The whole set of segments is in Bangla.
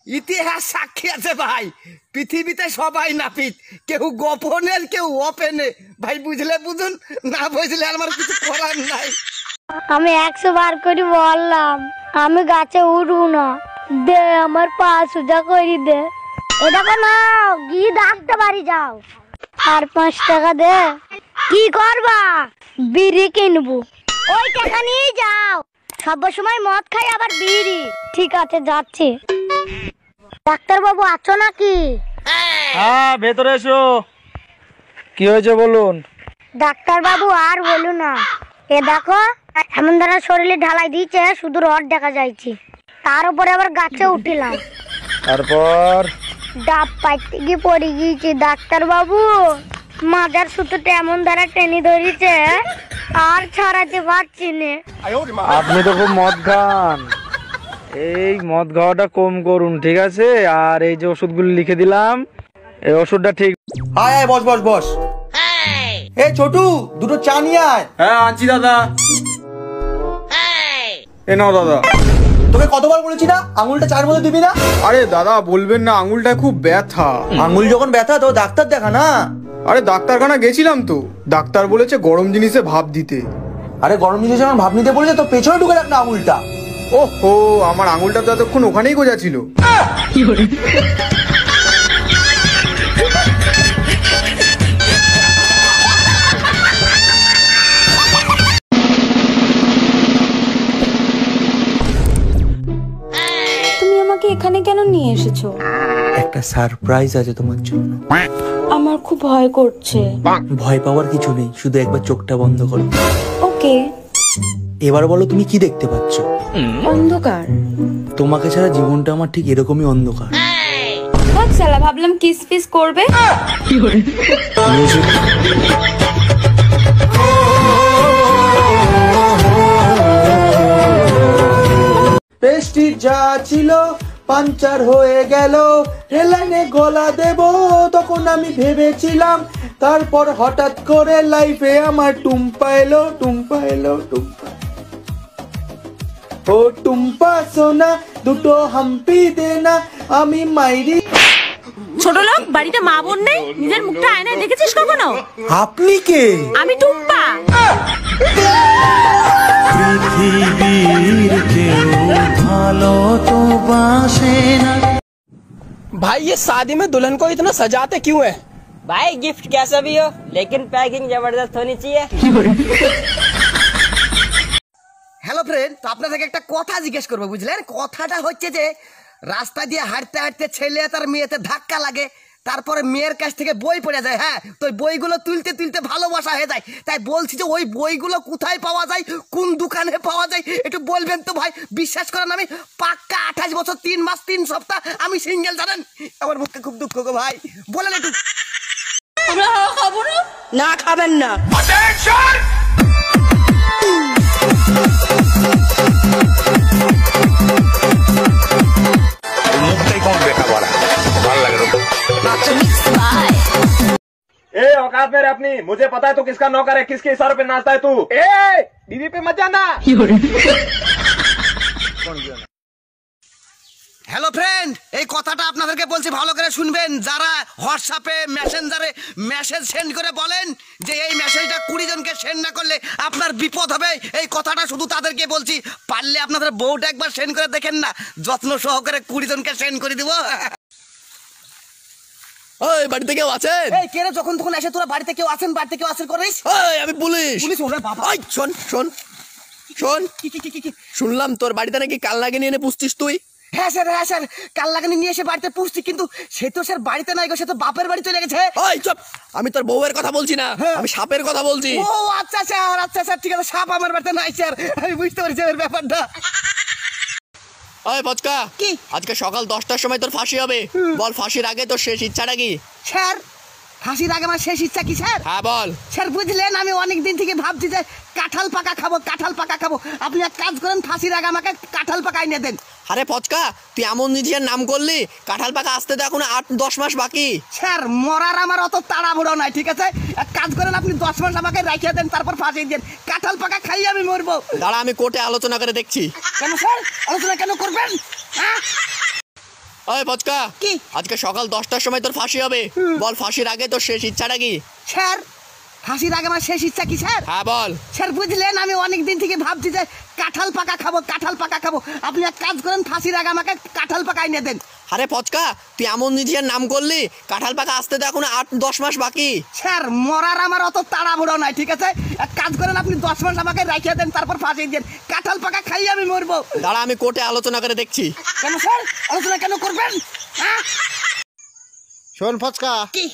ইতিহাস সাক্ষী আছে ভাই, পৃথিবীতে সবাই নাপিত, কেউ গোপনের কেউ ওপেনে। ভাই বুঝলে বুঝুন, না বুঝলে আমার কিছু করার নাই। আমি 100 বার করে বললাম আমি গাছে উঠবো না, দে আমার পা সোজা করে দে। এটা না গিয়ে ডাকতে বাড়ি যাও, আর 5 টাকা দে। কি করবা? বিড়ি কিনবো। ওই টাকা নিয়ে যাও, সব সময় মদ খাই আবার বিড়ি। ঠিক আছে যাচ্ছি। ডাক্তার বাবু আছো নাকি? হ্যাঁ ভেতরে এসো। কি হয়েছে বলুন। ডাক্তার বাবু আর বলুন না, এ দেখো এমন ধরা শরীরে ঢালাই দিয়েছে, শুধু রড দেখা যাচ্ছে। তার উপরে আবার গাছে উঠিলাম, তারপর ডাব পাইতে গিয়ে পড়ে গিয়েছি। ডাক্তার বাবু মাজার সুতোটা এমন ধারা টেনে ধরেছে, আর ছাড়াতে পারছি না। আপনি তো খুব মদ খান, এই মদ খাওয়াটা কম করুন, ঠিক আছে? আর এই যে ওষুধগুলো লিখে দিলাম, এই ওষুধটা ঠিক। আয় আয়, বস বস বস। এই ছোটু, দুটো চা নিয়ে আয়। হ্যাঁ আনছি দাদা। এ নাও দাদা। তোকে কতবার বলেছি না আঙুলটা চার মধ্যে দিবি না? আরে দাদা বলবেন না, আঙুলটা খুব ব্যথা। আঙুল যখন ব্যথা তো ডাক্তার দেখা না। আরে ডাক্তারখানা গেছিলাম তো, ডাক্তার বলেছে গরম জিনিসে ভাপ দিতে। আরে গরম জিনিস যখন ভাব নিতে বলেছে তো পেছনে ঢুকে রাখ না আঙুলটা। ওহো, আমার আঙুলটা তো এতক্ষণ ওখানেই গোজা ছিল। তুমি আমাকে এখানে কেন নিয়ে এসেছো? একটা সারপ্রাইজ আছে তোমার জন্য। আমার খুব ভয় করছে। ভয় পাওয়ার কিছু নেই, শুধু একবার চোখটা বন্ধ করো। ওকে। এবার বলো তুমি কি দেখতে পাচ্ছ? অন্ধকার। তোমাকে ছাড়া জীবনটা আমার ঠিক এরকমই অন্ধকার। বাক সালা, ভাবলাম কিস পিস করবে। পেস্টির যা ছিল পাঞ্চার হয়ে গেল, রেলাইনে গলা দেব তখন আমি ভেবেছিলাম, তারপর হঠাৎ করে লাইফে আমার টুম্পা এলো, টুম্পা এলো, টুম্পা। ও টুম্পা সোনা দুটো হাম্পি দে না, আমি মাইরি। ছোট লোক, বাড়িতে মা বোন নেই, নিজের মুখটা আয়নায় দেখেছিস কখনো? আপনি কে? আমি টুম্পা। পৃথিবীর কেউ ভালো তো বাসে না। भाई ये शादी में दुल्हन को इतना सजाते क्यों है? भाई गिफ्ट कैसा भी हो, लेकिन पैकिंग जबरदस्त होनी चाहिए। হ্যালো ফ্রেন্ড, তো আপনাদেরকে একটা কথা জিজ্ঞেস করবো, বুঝলেন? কথাটা হচ্ছে যে রাস্তা দিয়ে হাঁটতে হাঁটতে ছেলে তার মেয়েতে ধাক্কা লাগে, তারপরে মেয়ের কাছ থেকে বই পড়ে যায়। হ্যাঁ, তো ওই বইগুলো তুলতে তুলতে ভালোবাসা হয়ে যায়। তাই বলছি যে ওই বইগুলো কোথায় পাওয়া যায়, কোন দোকানে পাওয়া যায়, একটু বলবেন তো ভাই। বিশ্বাস করেন আমি পাক্কা 28 বছর 3 মাস 3 সপ্তাহ আমি সিঙ্গেল, জানেন? আমার মুখে খুব দুঃখ গো ভাই, বলেন একটু। আমরা খাবো না? না খাবেন না। ए औकात में अपनी, मुझे पता है तू किसका नौकर है, किसके इशारों पे नाचता है तू। ए बीवी पे मत जाना। হ্যালো ফ্রেন্ড, এই কথাটা আপনাদেরকে বলছি, ভালো করে শুনবেন। যারা হোয়াটসঅ্যাপে মেসেঞ্জারে মেসেজ সেন্ড করে বলেন যে এই মেসেজটা 20 জনকে সেন্ড না করলে আপনার বিপদ হবে, এই কথাটা শুধু তাদেরকে বলছি। পারলে আপনাদের বউটা একবার সেন্ড করে দেখেন না, যত্ন সহকারে 20 জনকে সেন্ড করে দিব। ওই বাড়িতে কেউ আছেন? এই কেন যখন তখন এসে তোরা বাড়িতে কেউ আছেন করিস? ওই আমি পুলিশ। পুলিশ ওরে বাবা। ওই শোন শোন শোন, কি শুনলাম তোর বাড়িতে নাকি কাল নাগিনী এনে পুষছিস তুই। হ্যাঁ স্যার, কাল লাগানি নিয়ে এসে বাড়িতে পুষছি, কিন্তু সে তো স্যার বাড়িতে নাই গো, সে তো বাপের বাড়ি চলে গেছে। ওই চুপ, আমি তোর বউয়ের কথা বলছি না, আমি সাপের কথা বলছি। ও আচ্ছা স্যার, ঠিক আছে, সাপ আমার বাড়িতে নাই স্যার, আমি বুঝতে পারছি এর ব্যাপারটা। ওই বচকা, কি? আজকে সকাল 10টার সময় তোর ফাঁসি হবে, বল ফাঁসির আগে তোর শেষ ইচ্ছাটা কি? স্যার ফাঁসির আগে আমার শেষ ইচ্ছা কি স্যার? হ্যাঁ বল। স্যার বুঝলেন, আমি অনেক দিন থেকে ভাবছি যে কাঁঠাল পাকা খাবো। আপনি এক কাজ করেন, ফাঁসির আগে আমাকে কাঁঠাল পাকা এনে দেন। আরে পচকা, তুই এমন নিজের নাম করলি, কাঁঠাল পাকা আসতে তো এখন 8-10 মাস বাকি। স্যার মরার আমার অত তাড়াহুড়ো নাই, ঠিক আছে? এক কাজ করেন, আপনি 10 মাস আমাকে রাখিয়ে দেন, তারপর ফাঁসি দেন। কাঁঠাল পাকা খাই আমি মরবো। দাঁড়া, আমি কোর্টে আলোচনা করে দেখছি। কেন স্যার? আলোচনা কেন করবেন? ওই পচকা, কি? আজকে সকাল 10টার সময় তোর ফাঁসি হবে। বল ফাঁসির আগে তোর শেষ ইচ্ছাটা কি? স্যার ফাঁসির আগে আমার শেষ ইচ্ছা কি স্যার? হ্যাঁ বল। স্যার বুঝলেন আমি অনেক দিন থেকে ভাবছি যে কাঁঠাল পাকা খাবো, কাঁঠাল পাকা খাবো। আপনি এক কাজ করেন, ফাঁসির আগে আমাকে কাঁঠাল পাকা এনে দেন। আরে পচকা, তুই এমন নিজের নাম করলি, কাঁঠাল পাকা আসতে তো এখন 8-10 মাস বাকি। স্যার মরার আমার অত তাড়াহুড়ো নাই, ঠিক আছে? এক কাজ করেন, আপনি 10 মাস আমাকে রাখিয়ে দেন, তারপর ফাঁসি দেন। কাঁঠাল পাকা খাইয়ে আমি মরবো। দাঁড়া, আমি কোর্টে আলোচনা করে দেখছি। কেন স্যার আলোচনা কেন করবেন? হ্যাঁ শোন ফচকা, কি?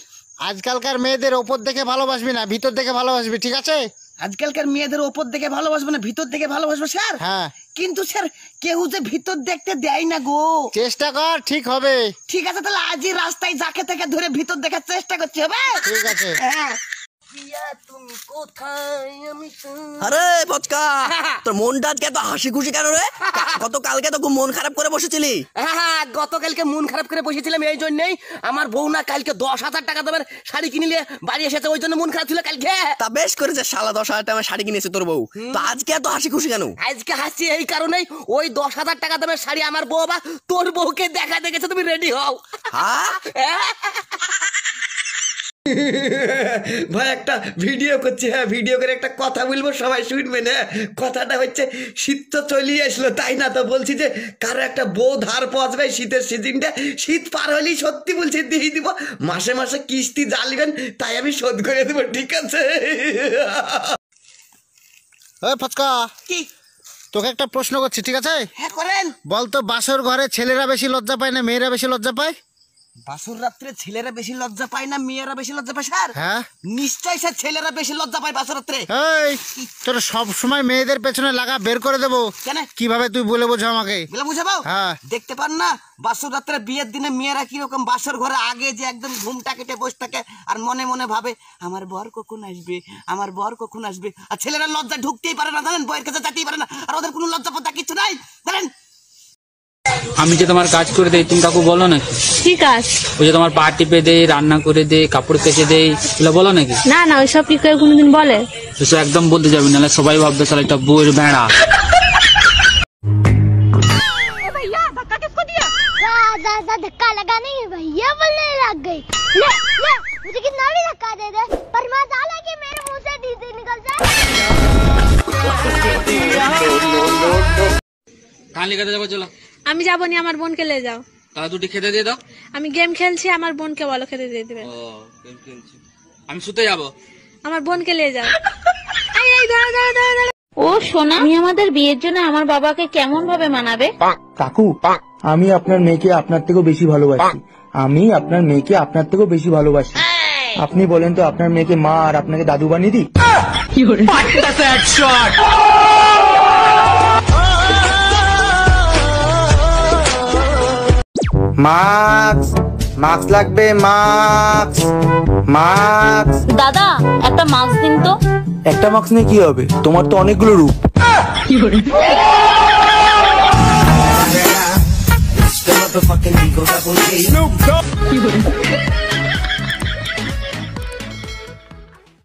আজকালকার মেয়েদের ওপর দেখে ভালোবাসবি না, ভিতর দেখে ভালোবাসবি, ঠিক আছে? আজকালকার মেয়েদের ওপর দেখে ভালোবাসবো না, ভিতর দেখে ভালোবাসবো স্যার। হ্যাঁ। কিন্তু স্যার কেউ যে ভিতর দেখতে দেয় না গো। চেষ্টা কর, ঠিক হবে। ঠিক আছে, তাহলে আজই রাস্তায় যাকে থেকে ধরে ভিতর দেখার চেষ্টা করছি, হবে? ঠিক আছে। হ্যাঁ। তুমি কোথায়? আমি আরে পচকা, তোর মনটা আজকে এত হাসি খুশি কেন রে? গতকালকে তো খুব মন খারাপ করে বসেছিলি। হ্যাঁ, গতকালকে মন খারাপ করে বসেছিলাম এই জন্যই। আমার বউ না কালকে 10,000 টাকা দামের শাড়ি কিনে নিয়ে বাড়ি এসেছে, ওই জন্য মন খারাপ ছিল কালকে। তা বেশ করেছে, শালা 10,000 টাকা শাড়ি কিনেছে তোর বউ। তো আজকে এত হাসি খুশি কেন? আজকে হাসি এই কারণেই, ওই 10,000 টাকা দামের শাড়ি আমার বউ বা তোর বউকে দেখা দেখেছে, তুমি রেডি হও। হ্যাঁ ভাই একটা ভিডিও করছি, হ্যাঁ ভিডিও করে একটা কথা বলবো, সবাই শুনবেন। হ্যাঁ কথাটা হচ্ছে, শীত তো চলিয়ে আসলো তাই না, তো বলছি যে কারো একটা বউ ধার পৌঁছবে শীতের সিজনটা, শীত পার হলেই সত্যি বলছি দিয়ে দিব, মাসে মাসে কিস্তি জ্বালিবেন, তাই আমি শোধ করে দেবো, ঠিক আছে? ওই ফচকা, কি? তোকে একটা প্রশ্ন করছি, ঠিক আছে? হ্যাঁ করেন। বলতো বাসর ঘরে ছেলেরা বেশি লজ্জা পায় না মেয়েরা বেশি লজ্জা পায়? বাসর রাত্রে ছেলেরা বেশি লজ্জা পায় না মেয়েরা বেশি লজ্জা পায় স্যার? হ্যাঁ নিশ্চয়ই স্যার ছেলেরা বেশি লজ্জা পায় বাসর রাত্রে। এই তোর সব সময় মেয়েদের পেছনে লাগা বের করে দেবো। কেন? কিভাবে তুই বলে বোঝা আমাকে? বলে বুঝাবো? হ্যাঁ। দেখতে পান না বাসর রাত্রে বিয়ের দিনে মেয়েরা কিরকম বাসর ঘরে আগে যে একদম ঘুমটা কেটে বসে থাকে আর মনে মনে ভাবে আমার বর কখন আসবে, আমার বর কখন আসবে। আর ছেলেরা লজ্জা ঢুকতেই পারে না, জানেন, বইয়ের কাছে যেতেই পারে না, আর ওদের কোনো লজ্জা পদ্মা কিছু নাই, জানেন? আমি যে তোমার কাজ করে দেই, তুমি কাকু বলো নাকি? ঠিক আছে। ওই যে তোমার পা টিপে দেই, রান্না করে দেই, কাপড় কেচে দেই, এগুলো বলো নাকি? না না, ওইসব কি কেউ কোনোদিন বলে? এসব একদম বলতে যাবি, নাহলে সবাই ভাববে তাহলে একটা বউয়ের ভেড়া। धक्का लगा नहीं है भैया, बोलने लग गई। ले ले मुझे कितना भी धक्का दे दे, पर मजाला कि मेरे मुंह से डीजे निकल जाए। কান লিখাতে যাবো, চলো। আমি যাবো নি, আমার বোনকে নিয়ে যাও। তাহলে দুটি খেতে দিয়ে দাও। আমি গেম খেলছি, আমার বোনকে বলো খেতে দিয়ে দিবে। ও গেম খেলছি, আমি শুতে যাবো। আমার বোনকে নিয়ে যাও। এই এই দাঁড়া দাঁড়া দাঁড়া দাঁড়া। ও সোনা, আমি আমাদের বিয়ের জন্য আমার বাবাকে কেমন ভাবে মানাবে? কাকু, আমি আপনার মেয়েকে আপনার থেকেও বেশি ভালোবাসি। আমি আপনার মেয়েকে আপনার থেকেও বেশি ভালোবাসি। আপনি বলেন তো আপনার মেয়েকে মা আর আপনাকে দাদু বানিয়ে দিই? মাস্ক মাস্ক লাগবে, মাস্ক মাস্ক। দাদা একটা মাস্ক দিন তো। একটা মাস্ক নিয়ে কি হবে? তোমার তো অনেকগুলো রূপ। কি